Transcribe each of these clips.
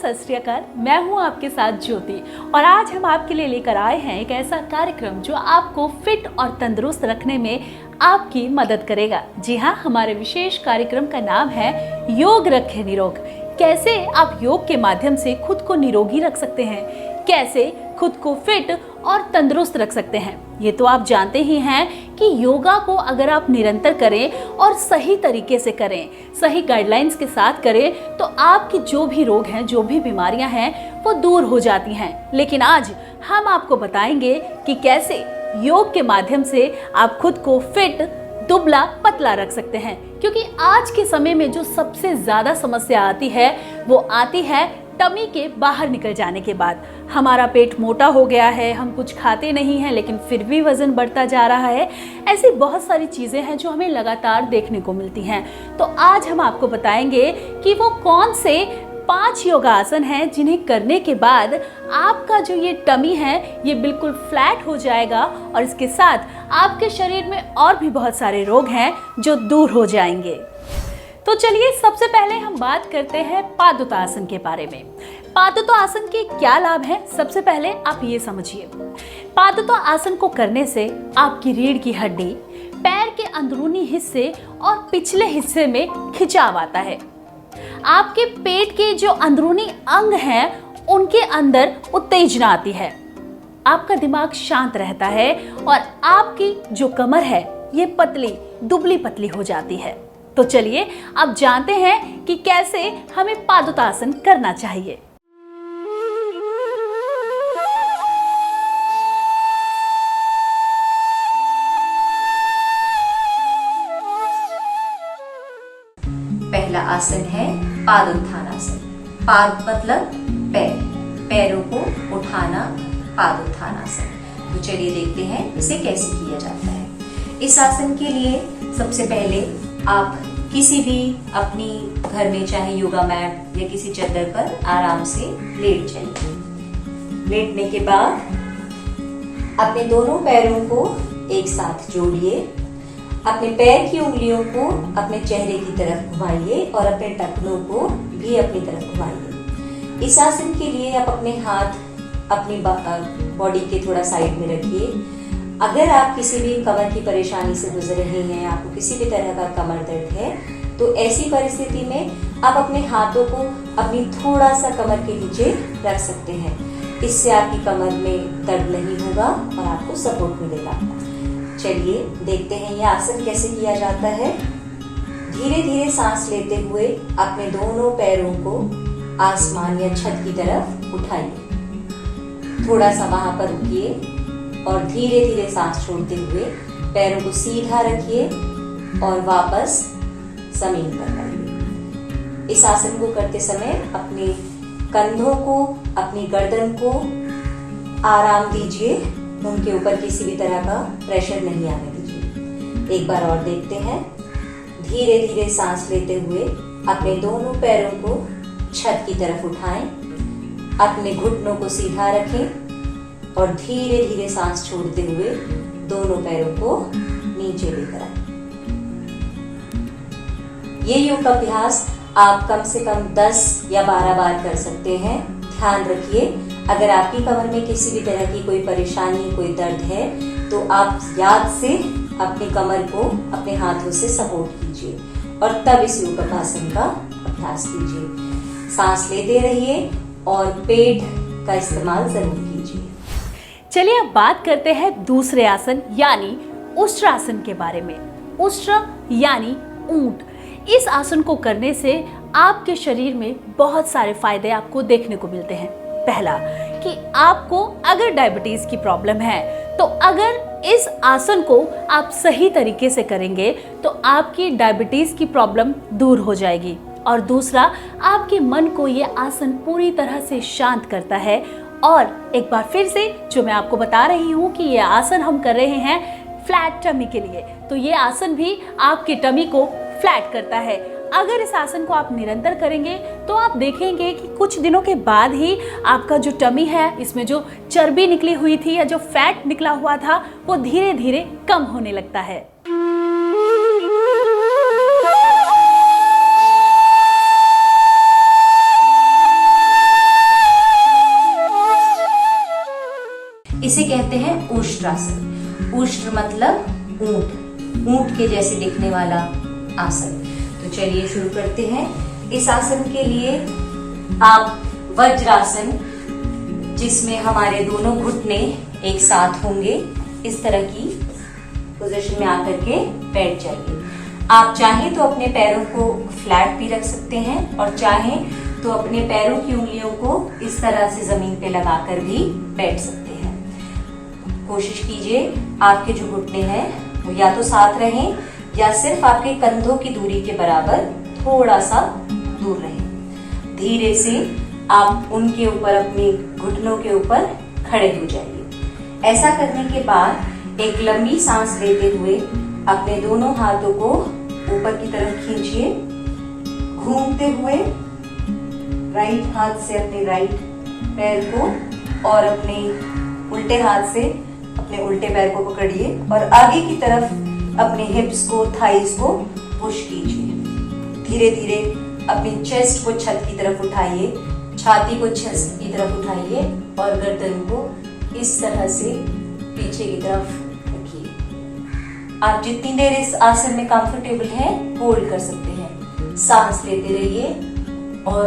सत श्री अकाल। मैं हूं आपके साथ ज्योति और आज हम आपके लिए लेकर आए हैं एक ऐसा कार्यक्रम जो आपको फिट और तंदुरुस्त रखने में आपकी मदद करेगा। जी हाँ, हमारे विशेष कार्यक्रम का नाम है योग रखे निरोग। कैसे आप योग के माध्यम से खुद को निरोगी रख सकते हैं, कैसे खुद को फिट और तंदुरुस्त रख सकते हैं। ये तो आप जानते ही हैं कि योगा को अगर आप निरंतर करें और सही तरीके से करें, सही गाइडलाइंस के साथ करें तो आपकी जो भी रोग हैं, जो भी बीमारियां हैं वो दूर हो जाती हैं। लेकिन आज हम आपको बताएंगे कि कैसे योग के माध्यम से आप खुद को फिट, दुबला पतला रख सकते हैं। क्योंकि आज के समय में जो सबसे ज्यादा समस्या आती है वो आती है टमी के बाहर निकल जाने के बाद। हमारा पेट मोटा हो गया है, हम कुछ खाते नहीं हैं लेकिन फिर भी वजन बढ़ता जा रहा है। ऐसी बहुत सारी चीजें हैं जो हमें लगातार देखने को मिलती हैं। तो आज हम आपको बताएंगे कि वो कौन से 5 योगासन हैं जिन्हें करने के बाद आपका जो ये टमी है ये बिल्कुल फ्लैट हो जाएगा और इसके साथ आपके शरीर में और भी बहुत सारे रोग हैं जो दूर हो जाएंगे। तो चलिए सबसे पहले हम बात करते हैं पादुतासन के बारे में। पादुतासन के क्या लाभ हैं, सबसे पहले आप ये समझिए। पादुतासन को करने से आपकी रीढ़ की हड्डी, पैर के अंदरूनी हिस्से और पिछले हिस्से में खिंचाव आता है। आपके पेट के जो अंदरूनी अंग हैं उनके अंदर उत्तेजना आती है। आपका दिमाग शांत रहता है और आपकी जो कमर है ये पतली, दुबली पतली हो जाती है। तो चलिए अब जानते हैं कि कैसे हमें पादुतासन करना चाहिए। पहला आसन है पादोत्थानासन। पाद मतलब पैर, पैरों को उठाना, पादोत्थानासन। तो चलिए देखते हैं इसे कैसे किया जाता है। इस आसन के लिए सबसे पहले आप किसी भी अपनी घर में चाहे योगा मैट या किसी चद्दर पर आराम से लेट जाइए। लेटने के बाद अपने दोनों पैरों को एक साथ जोड़िए। अपने पैर की उंगलियों को अपने चेहरे की तरफ घुमाइए और अपने टखनों को भी अपनी तरफ घुमाइए। इस आसन के लिए आप अपने हाथ अपनी बॉडी के थोड़ा साइड में रखिए। अगर आप किसी भी कमर की परेशानी से गुजर रहे हैं, आपको किसी भी तरह का कमर दर्द है, तो ऐसी परिस्थिति में आप अपने हाथों को अपनी थोड़ा सा कमर के नीचे रख सकते हैं। इससे आपकी कमर में दर्द नहीं होगा और आपको सपोर्ट मिलेगा। चलिए देखते हैं ये आसन कैसे किया जाता है। धीरे धीरे सांस लेते हुए अपने दोनों पैरों को आसमान या छत की तरफ उठाइए। थोड़ा सा वहां पर रुकिए और धीरे धीरे सांस छोड़ते हुए पैरों को सीधा रखिए और वापस जमीन पर लाइए। इस आसन को करते समय अपने कंधों को, अपनी गर्दन को आराम दीजिए। उनके ऊपर किसी भी तरह का प्रेशर नहीं आने दीजिए। एक बार और देखते हैं। धीरे धीरे सांस लेते हुए अपने दोनों पैरों को छत की तरफ उठाएं, अपने घुटनों को सीधा रखें और धीरे धीरे सांस छोड़ते हुए दोनों पैरों को नीचे लेकर आए। ये योग अभ्यास आप कम से कम 10 या 12 बार कर सकते हैं। ध्यान रखिए, अगर आपकी कमर में किसी भी तरह की कोई परेशानी, कोई दर्द है तो आप याद से अपनी कमर को अपने हाथों से सपोर्ट कीजिए और तब इस योगासन का अभ्यास कीजिए। सांस लेते रहिए और पेट का इस्तेमाल जरूर कीजिए। चलिए अब बात करते हैं दूसरे आसन यानी उष्ट्रासन के बारे में। उष्ट्र यानी ऊंट। इस आसन को करने से आपके शरीर में बहुत सारे फायदे आपको देखने को मिलते हैं। पहला कि आपको अगर डायबिटीज की प्रॉब्लम है तो अगर इस आसन को आप सही तरीके से करेंगे तो आपकी डायबिटीज की प्रॉब्लम दूर हो जाएगी। और दूसरा, आपके मन को ये आसन पूरी तरह से शांत करता है। और एक बार फिर से जो मैं आपको बता रही हूँ कि ये आसन हम कर रहे हैं फ्लैट टमी के लिए, तो ये आसन भी आपकी टमी को फ्लैट करता है। अगर इस आसन को आप निरंतर करेंगे तो आप देखेंगे कि कुछ दिनों के बाद ही आपका जो टमी है, इसमें जो चर्बी निकली हुई थी या जो फैट निकला हुआ था वो धीरे धीरे कम होने लगता है। उष्ट्रासन। उष्ट्र मतलब ऊंट, ऊंट के जैसे दिखने वाला आसन। तो चलिए शुरू करते हैं। इस आसन के लिए आप वज्रासन, जिसमें हमारे दोनों घुटने एक साथ होंगे, इस तरह की पोजीशन में आकर के बैठ जाइए। आप चाहें तो अपने पैरों को फ्लैट भी रख सकते हैं और चाहें तो अपने पैरों की उंगलियों को इस तरह से जमीन पे लगाकर भी बैठ सकते हैं। कोशिश कीजिए आपके जो घुटने हैं वो या तो साथ रहें या सिर्फ आपके कंधों की दूरी के बराबर थोड़ा सा दूर रहें। धीरे से आप उनके ऊपर, अपने घुटनों के ऊपर खड़े हो जाइए। ऐसा करने के बाद एक लंबी सांस लेते हुए अपने दोनों हाथों को ऊपर की तरफ खींचिए, घूमते हुए राइट हाथ से अपने राइट पैर को और अपने उल्टे हाथ से अपने उल्टे पैर को पकड़िए और आगे की तरफ अपने हिप्स को, थाइस को पुश कीजिए। धीरे धीरे अपनी चेस्ट को छत की तरफ उठाइए, छाती को चेस्ट की तरफ उठाइए और गर्दन को इस तरह से पीछे की तरफ रखिए। आप जितनी देर इस आसन में कंफर्टेबल हैं होल्ड कर सकते हैं। सांस लेते रहिए और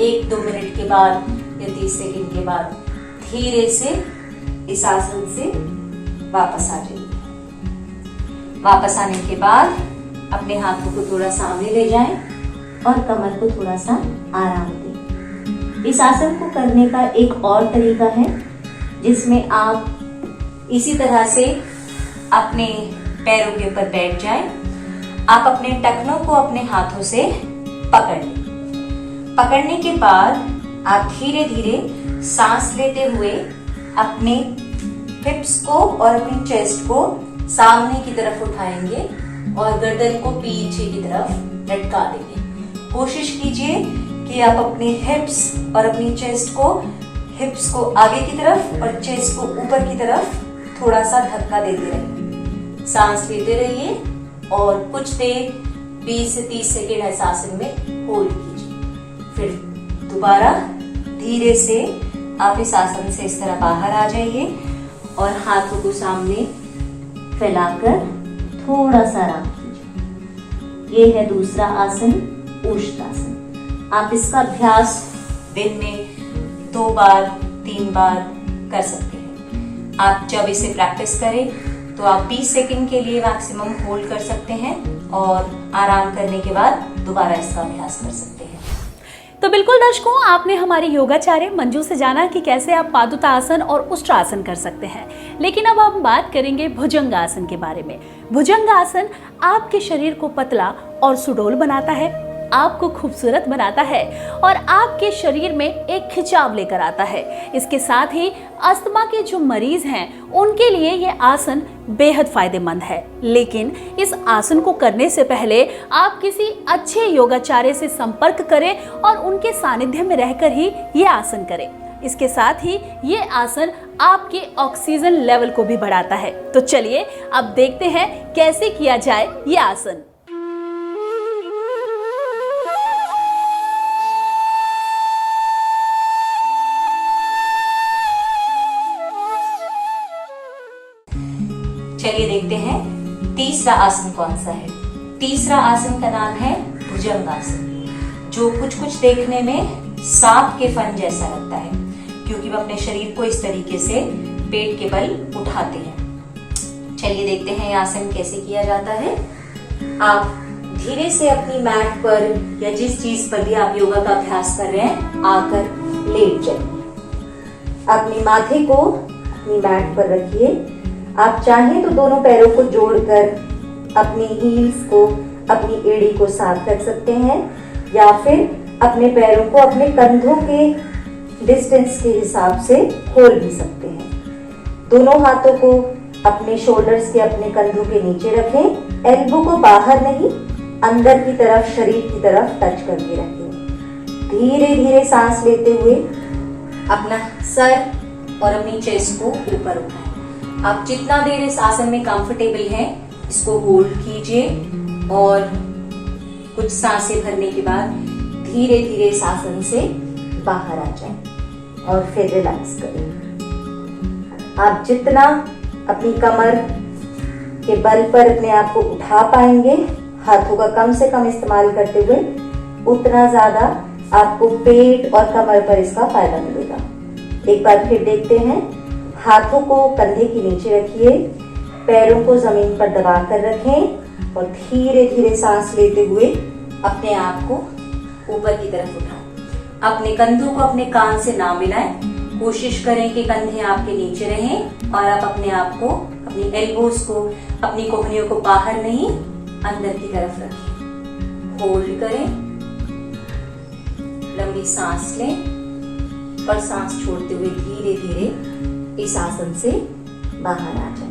1-2 मिनट के बाद या 30 सेकंड के बाद धीरे से इस आसन से वापस आ जाइए। वापस आने के बाद अपने हाथों को थोड़ा सामने ले जाएं और कमर को थोड़ा सा आराम दें। इस आसन को करने का एक और तरीका है जिसमें आप इसी तरह से अपने पैरों के ऊपर बैठ जाएं। आप अपने टखनों को अपने हाथों से पकड़ लें। पकड़ने के बाद आप धीरे धीरे सांस लेते हुए अपने हिप्स को और अपनी चेस्ट को सामने की तरफ उठाएंगे और गर्दन को पीछे की तरफ लटका देंगे। कोशिश कीजिए कि आप अपने हिप्स और अपनी चेस्ट को, हिप्स को आगे की तरफ और चेस्ट को ऊपर की तरफ थोड़ा सा धक्का देते रहिए। सांस लेते रहिए और कुछ देर 20 से 30 सेकेंड इस आसन में होल्ड कीजिए। फिर दोबारा धीरे से आप इस आसन से इस तरह बाहर आ जाइए और हाथों को सामने फैलाकर थोड़ा सा आराम कीजिए। ये है दूसरा आसन, उष्ट्रासन। आप इसका अभ्यास दिन में 2 बार 3 बार कर सकते हैं। आप जब इसे प्रैक्टिस करें तो आप 20 सेकंड के लिए मैक्सिमम होल्ड कर सकते हैं और आराम करने के बाद दोबारा इसका अभ्यास कर सकते हैं। तो बिल्कुल दर्शकों, आपने हमारी योगाचार्य मंजू से जाना कि कैसे आप पादुतासन और उष्ट्रासन कर सकते हैं। लेकिन अब हम बात करेंगे भुजंगासन के बारे में। भुजंगासन आपके शरीर को पतला और सुडौल बनाता है, आपको खूबसूरत बनाता है और आपके शरीर में एक खिंचाव लेकर आता है। इसके साथ ही अस्थमा के जो मरीज हैं उनके लिए ये आसन बेहद फायदेमंद है। लेकिन इस आसन को करने से पहले आप किसी अच्छे योगाचार्य से संपर्क करें और उनके सानिध्य में रहकर ही ये आसन करें। इसके साथ ही ये आसन आपके ऑक्सीजन लेवल को भी बढ़ाता है। तो चलिए अब देखते हैं कैसे किया जाए ये आसन। चलिए देखते हैं तीसरा आसन कौन सा है। तीसरा आसन का नाम है भुजंगासन, जो कुछ देखने में सांप के फन जैसा लगता है क्योंकि वह अपने शरीर को इस तरीके से पेट के बल उठाते हैं। चलिए देखते हैं ये आसन कैसे किया जाता है। आप धीरे से अपनी मैट पर या जिस चीज पर भी आप योगा का अभ्यास कर रहे हैं आकर लेट जाइए। अपने माथे को अपनी मैट पर रखिए। आप चाहें तो दोनों पैरों को जोड़कर अपनी हील्स को, अपनी एड़ी को साथ रख सकते हैं या फिर अपने पैरों को अपने कंधों के डिस्टेंस के हिसाब से खोल भी सकते हैं। दोनों हाथों को अपने शोल्डर्स के, अपने कंधों के नीचे रखें। एल्बो को बाहर नहीं, अंदर की तरफ, शरीर की तरफ टच करके रखें। धीरे धीरे सांस लेते हुए अपना सर और अपनी चेस्ट को ऊपर उठाएं। आप जितना देर इस आसन में कंफर्टेबल हैं इसको होल्ड कीजिए और कुछ सांसें भरने के बाद धीरे धीरे इस आसन से बाहर आ जाएं और फिर रिलैक्स करें। आप जितना अपनी कमर के बल पर अपने आप को उठा पाएंगे। हाथों का कम से कम इस्तेमाल करते हुए उतना ज्यादा आपको पेट और कमर पर इसका फायदा मिलेगा। एक बार फिर देखते हैं। हाथों को कंधे के नीचे रखिए, पैरों को जमीन पर दबा कर रखें और धीरे धीरे सांस लेते हुए अपने आप को ऊपर की तरफ उठाएं। अपने कंधों को अपने कान से ना मिलाएं। कोशिश करें कि कंधे आपके नीचे रहें और आप अपने आप को, अपनी एल्बोज को, अपनी कोहनियों को बाहर नहीं अंदर की तरफ रखें। होल्ड करें, लंबी सांस लें और सांस छोड़ते हुए धीरे धीरे इस आसन से बाहर आ जाएं।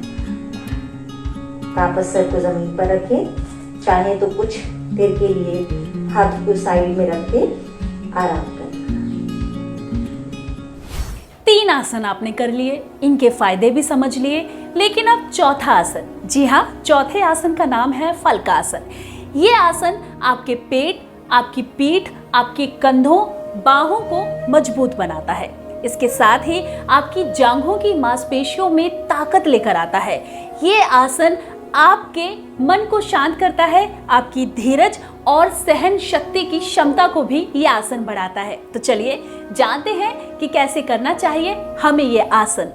वापस सर को जमीन पर रखें। चाहे तो कुछ देर के लिए हाथ को साइड में रख के आराम करें। 3 आसन आपने कर लिए, इनके फायदे भी समझ लिए, लेकिन अब चौथा आसन। जी हाँ, चौथे आसन का नाम है फलकासन। ये आसन आपके पेट, आपकी पीठ, आपके कंधों, बाहों को मजबूत बनाता है। इसके साथ ही आपकी जांघों की मांसपेशियों में ताकत लेकर आता है। ये आसन आपके मन को शांत करता है, आपकी धीरज और सहन शक्ति की क्षमता को भी ये आसन बढ़ाता है। तो चलिए जानते हैं कि कैसे करना चाहिए हमें ये आसन।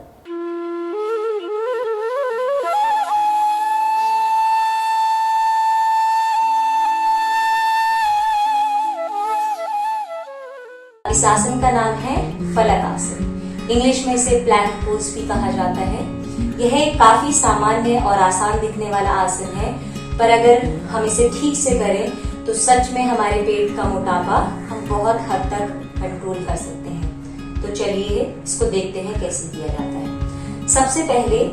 इस आसन का नाम है फलक आसन। इंग्लिश में इसे प्लैंक पोज भी कहा जाता है। यह एक काफी सामान्य और आसान दिखने वाला आसन है, पर अगर हम इसे ठीक से करें तो सच में हमारे पेट का मोटापा हम बहुत हद तक कंट्रोल कर सकते हैं। तो चलिए इसको देखते हैं कैसे किया जाता है। सबसे पहले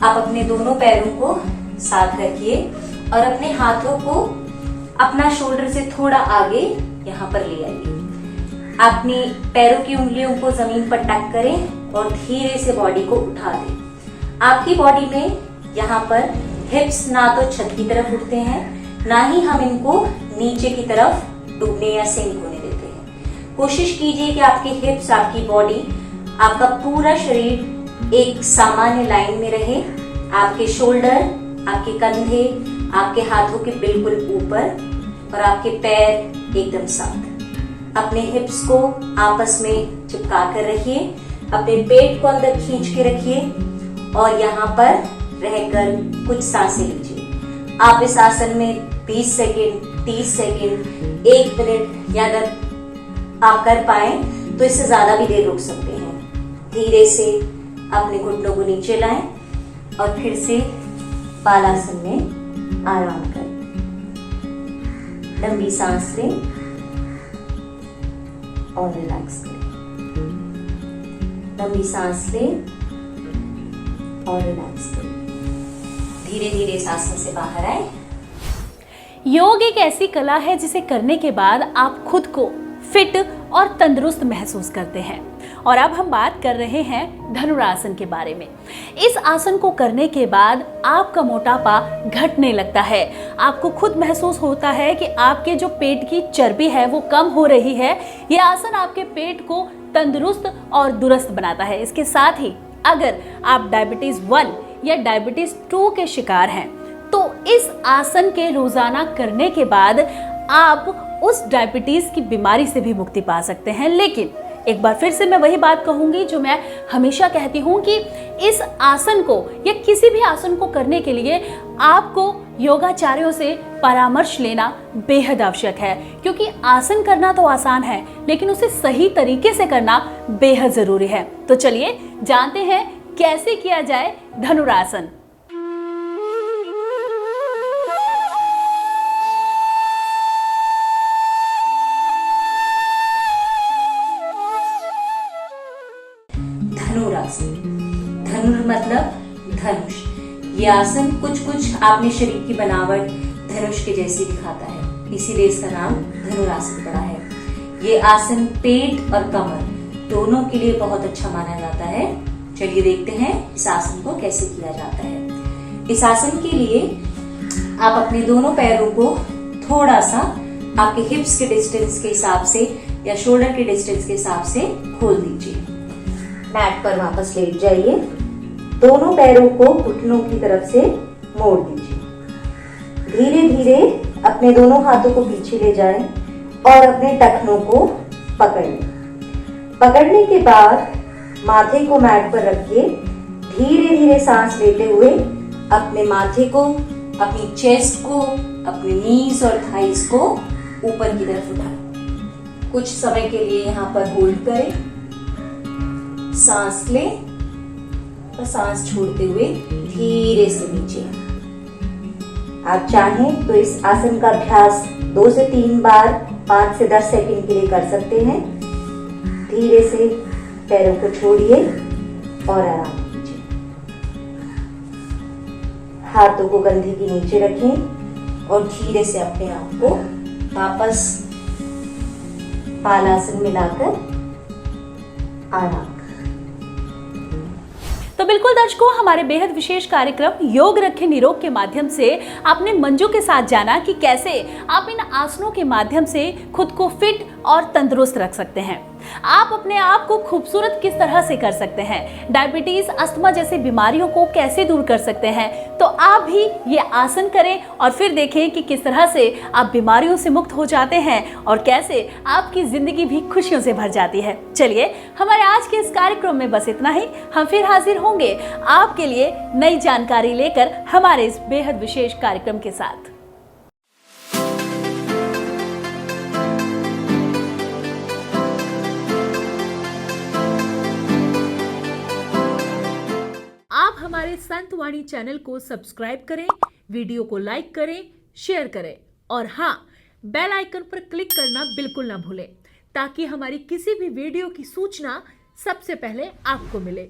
आप अपने दोनों पैरों को साथ रखिए और अपने हाथों को अपना शोल्डर से थोड़ा आगे यहाँ पर ले आइए। अपनी पैरों की उंगलियों को जमीन पर टक करें और धीरे से बॉडी को उठा दें। आपकी बॉडी में यहाँ पर हिप्स ना तो छत की तरफ उठते हैं, ना ही हम इनको नीचे की तरफ डूबने या सिंक होने देते हैं। कोशिश कीजिए कि आपके हिप्स, आपकी बॉडी, आपका पूरा शरीर एक सामान्य लाइन में रहे। आपके शोल्डर, आपके कंधे, आपके हाथों के बिल्कुल ऊपर और आपके पैर एकदम साथ। अपने हिप्स को आपस में चिपका कर रखिए, अपने पेट को अंदर खींच के रखिए और यहाँ पर रहकर कुछ सांसें लीजिए। आप इस आसन में 20 सेकेंड, 30 सेकेंड, 1 मिनट या अगर आप कर पाए तो इससे ज्यादा भी देर रुक सकते हैं। धीरे से अपने घुटनों को नीचे लाएं और फिर से बालासन में आराम करें। लंबी सांस लें और रिलैक्स करें। लंबी सांस लें और रिलैक्स करें। धीरे धीरे इस आसन से बाहर आए। योग एक ऐसी कला है जिसे करने के बाद आप खुद को फिट और तंदुरुस्त महसूस करते हैं। और अब हम बात कर रहे हैं धनुरासन के बारे में। इस आसन को करने के बाद आपका मोटापा घटने लगता है। आपको खुद महसूस होता है कि आपके जो पेट की चर्बी है वो कम हो रही है। यह आसन आपके पेट को तंदुरुस्त और दुरुस्त बनाता है। इसके साथ ही अगर आप डायबिटीज 1 या डायबिटीज 2 के शिकार हैं तो इस आसन के रोजाना करने के बाद आप उस डायबिटीज की बीमारी से भी मुक्ति पा सकते हैं। लेकिन एक बार फिर से मैं वही बात कहूंगी जो मैं हमेशा कहती हूं कि इस आसन को या किसी भी आसन को करने के लिए आपको योगाचार्यों से परामर्श लेना बेहद आवश्यक है, क्योंकि आसन करना तो आसान है लेकिन उसे सही तरीके से करना बेहद जरूरी है। तो चलिए जानते हैं कैसे किया जाए धनुरासन। धनुर मतलब धनुष। ये आसन कुछ आपने शरीर की बनावट धनुष के जैसी दिखाता है, इसीलिए इसका नाम धनुरासन पड़ा है। ये आसन पेट और कमर दोनों के लिए बहुत अच्छा माना जाता है। चलिए देखते हैं इस आसन को कैसे किया जाता है। इस आसन के लिए आप अपने दोनों पैरों को थोड़ा सा आपके हिप्स के डिस्टेंस के हिसाब से या शोल्डर के डिस्टेंस के हिसाब से खोल दीजिए। मैट पर वापस लेट जाइए। दोनों पैरों को घुटनों की तरफ से मोड़ दीजिए। धीरे धीरे अपने दोनों हाथों को पीछे ले जाएं और अपने टखनों को पकड़ लें। पकड़ने के बाद माथे को मैट पर रखिए। धीरे धीरे सांस लेते हुए अपने माथे को, अपनी चेस्ट को, अपने नीज और थाइस को ऊपर की तरफ उठाएं। कुछ समय के लिए यहाँ पर होल्ड करें, सांस लें और सांस छोड़ते हुए धीरे से नीचे। आप चाहें तो इस आसन का अभ्यास 2 से 3 बार 5 से 10 सेकंड के लिए कर सकते हैं। धीरे से पैरों को छोड़िए और आराम कीजिए। हाथों को कंधे के नीचे रखें और धीरे से अपने आप को वापस बालासन में लाकर आराम। तो बिल्कुल दर्शकों, हमारे बेहद विशेष कार्यक्रम योग रखे निरोग के माध्यम से आपने मंजू के साथ जाना कि कैसे आप इन आसनों के माध्यम से खुद को फिट और तंदुरुस्त रख सकते हैं। आप अपने आप को खूबसूरत किस तरह से कर सकते हैं, डायबिटीज, अस्थमा जैसी बीमारियों को कैसे दूर कर सकते हैं। तो आप भी ये आसन करें और फिर देखें कि किस तरह से आप बीमारियों से मुक्त हो जाते हैं और कैसे आपकी जिंदगी भी खुशियों से भर जाती है। चलिए, हमारे आज के इस कार्यक्रम में बस इतना ही। हम फिर हाजिर होंगे आपके लिए नई जानकारी लेकर हमारे इस बेहद विशेष कार्यक्रम के साथ। आप हमारे संत वाणी चैनल को सब्सक्राइब करें, वीडियो को लाइक करें, शेयर करें और हाँ, बेल आइकन पर क्लिक करना बिल्कुल ना भूलें ताकि हमारी किसी भी वीडियो की सूचना सबसे पहले आपको मिले।